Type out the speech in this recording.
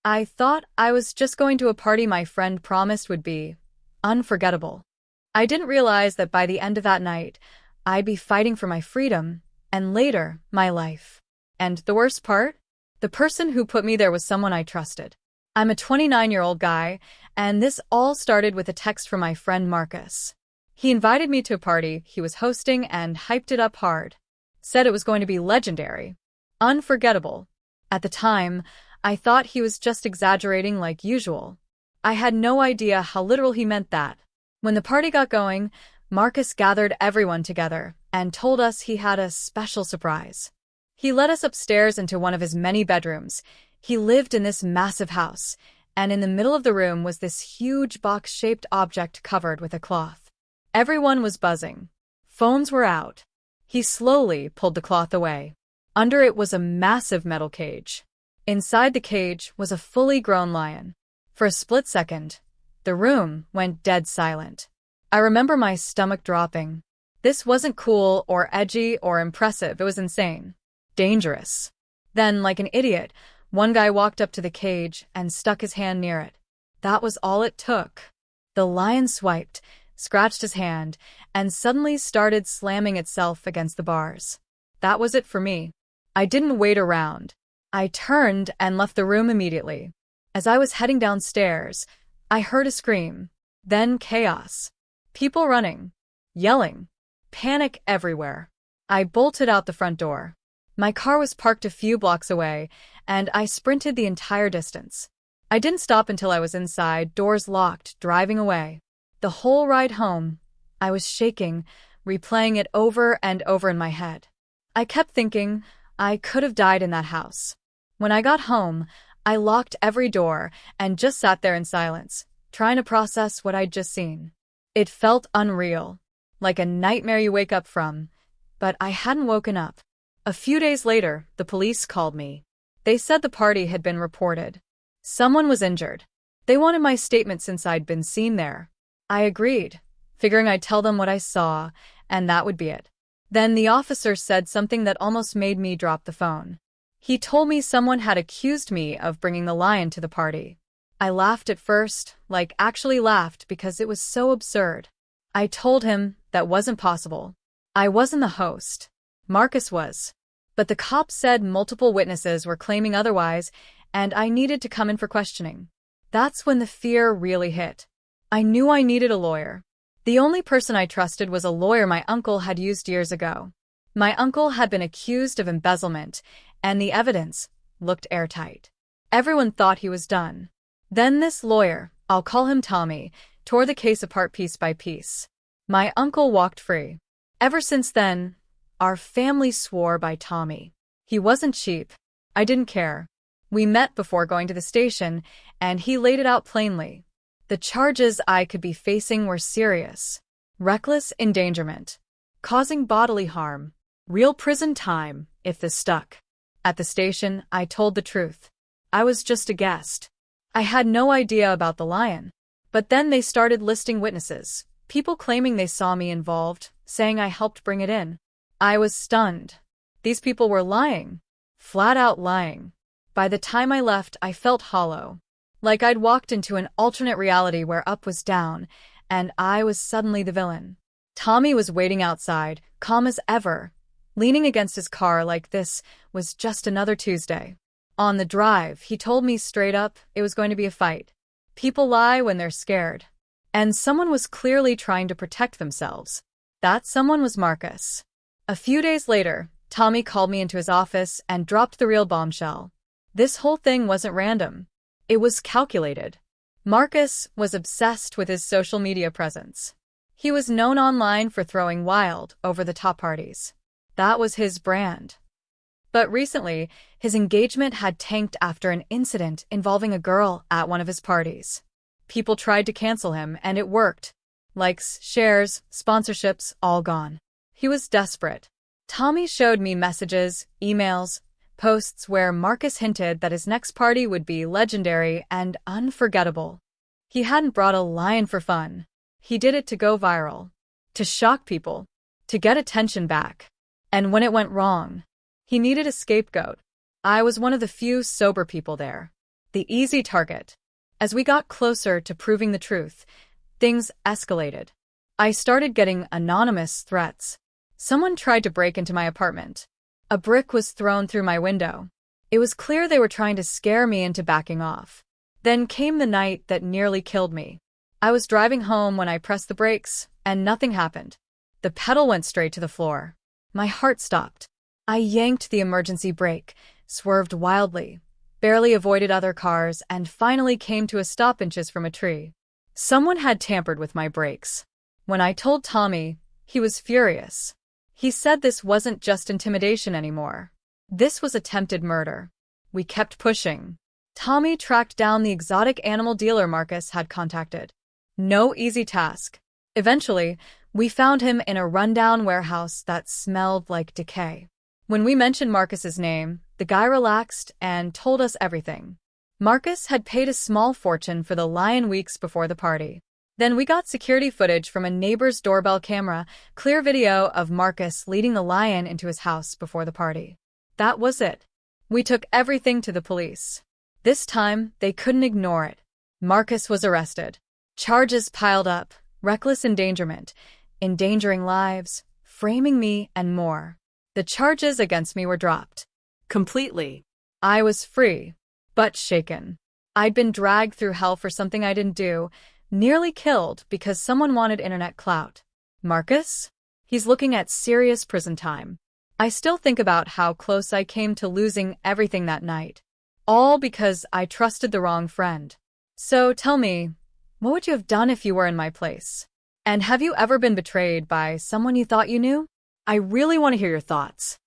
I thought I was just going to a party my friend promised would be unforgettable. I didn't realize that by the end of that night, I'd be fighting for my freedom, and later, my life. And the worst part? The person who put me there was someone I trusted. I'm a 29-year-old guy, and this all started with a text from my friend Marcus. He invited me to a party he was hosting and hyped it up hard. Said it was going to be legendary. Unforgettable. At the time, I thought he was just exaggerating like usual. I had no idea how literal he meant that. When the party got going, Marcus gathered everyone together and told us he had a special surprise. He led us upstairs into one of his many bedrooms. He lived in this massive house, and in the middle of the room was this huge box-shaped object covered with a cloth. Everyone was buzzing. Phones were out. He slowly pulled the cloth away. Under it was a massive metal cage. Inside the cage was a fully grown lion. For a split second, the room went dead silent. I remember my stomach dropping. This wasn't cool or edgy or impressive, it was insane. Dangerous. Then, like an idiot, one guy walked up to the cage and stuck his hand near it. That was all it took. The lion swiped, scratched his hand, and suddenly started slamming itself against the bars. That was it for me. I didn't wait around. I turned and left the room immediately. As I was heading downstairs, I heard a scream. Then chaos. People running, yelling, panic everywhere. I bolted out the front door. My car was parked a few blocks away, and I sprinted the entire distance. I didn't stop until I was inside, doors locked, driving away. The whole ride home, I was shaking, replaying it over and over in my head. I kept thinking I could have died in that house. When I got home, I locked every door and just sat there in silence, trying to process what I'd just seen. It felt unreal, like a nightmare you wake up from, but I hadn't woken up. A few days later, the police called me. They said the party had been reported. Someone was injured. They wanted my statement since I'd been seen there. I agreed, figuring I'd tell them what I saw, and that would be it. Then the officer said something that almost made me drop the phone. He told me someone had accused me of bringing the lion to the party. I laughed at first, like actually laughed because it was so absurd. I told him that wasn't possible. I wasn't the host. Marcus was. But the cops said multiple witnesses were claiming otherwise, and I needed to come in for questioning. That's when the fear really hit. I knew I needed a lawyer. The only person I trusted was a lawyer my uncle had used years ago. My uncle had been accused of embezzlement, and the evidence looked airtight. Everyone thought he was done. Then this lawyer, I'll call him Tommy, tore the case apart piece by piece. My uncle walked free. Ever since then, our family swore by Tommy. He wasn't cheap. I didn't care. We met before going to the station, and he laid it out plainly. The charges I could be facing were serious. Reckless endangerment. Causing bodily harm. Real prison time, if this stuck. At the station, I told the truth. I was just a guest. I had no idea about the lion. But then they started listing witnesses. People claiming they saw me involved, saying I helped bring it in. I was stunned. These people were lying. Flat out lying. By the time I left, I felt hollow. Like I'd walked into an alternate reality where up was down, and I was suddenly the villain. Tommy was waiting outside, calm as ever, leaning against his car like this was just another Tuesday. On the drive, he told me straight up it was going to be a fight. People lie when they're scared. And someone was clearly trying to protect themselves. That someone was Marcus. A few days later, Tommy called me into his office and dropped the real bombshell. This whole thing wasn't random. It was calculated. Marcus was obsessed with his social media presence. He was known online for throwing wild, over-the-top parties. That was his brand. But recently, his engagement had tanked after an incident involving a girl at one of his parties. People tried to cancel him, and it worked. Likes, shares, sponsorships, all gone. He was desperate. Tommy showed me messages, emails, posts where Marcus hinted that his next party would be legendary and unforgettable. He hadn't brought a lion for fun. He did it to go viral. To shock people. To get attention back. And when it went wrong, he needed a scapegoat. I was one of the few sober people there. the easy target. As we got closer to proving the truth, things escalated. I started getting anonymous threats. Someone tried to break into my apartment. A brick was thrown through my window. It was clear they were trying to scare me into backing off. Then came the night that nearly killed me. I was driving home when I pressed the brakes, and nothing happened. The pedal went straight to the floor. My heart stopped. I yanked the emergency brake, swerved wildly, barely avoided other cars, and finally came to a stop inches from a tree. Someone had tampered with my brakes. When I told Tommy, he was furious. He said this wasn't just intimidation anymore. This was attempted murder. We kept pushing. Tommy tracked down the exotic animal dealer Marcus had contacted. No easy task. Eventually, we found him in a rundown warehouse that smelled like decay. When we mentioned Marcus's name, the guy relaxed and told us everything. Marcus had paid a small fortune for the lion weeks before the party. Then we got security footage from a neighbor's doorbell camera, clear video of Marcus leading the lion into his house before the party. That was it. We took everything to the police. This time, they couldn't ignore it. Marcus was arrested. Charges piled up, reckless endangerment, endangering lives, framing me, and more. The charges against me were dropped. Completely. I was free, but shaken. I'd been dragged through hell for something I didn't do, nearly killed because someone wanted internet clout. Marcus? He's looking at serious prison time. I still think about how close I came to losing everything that night. All because I trusted the wrong friend. So tell me, what would you have done if you were in my place? And have you ever been betrayed by someone you thought you knew? I really want to hear your thoughts.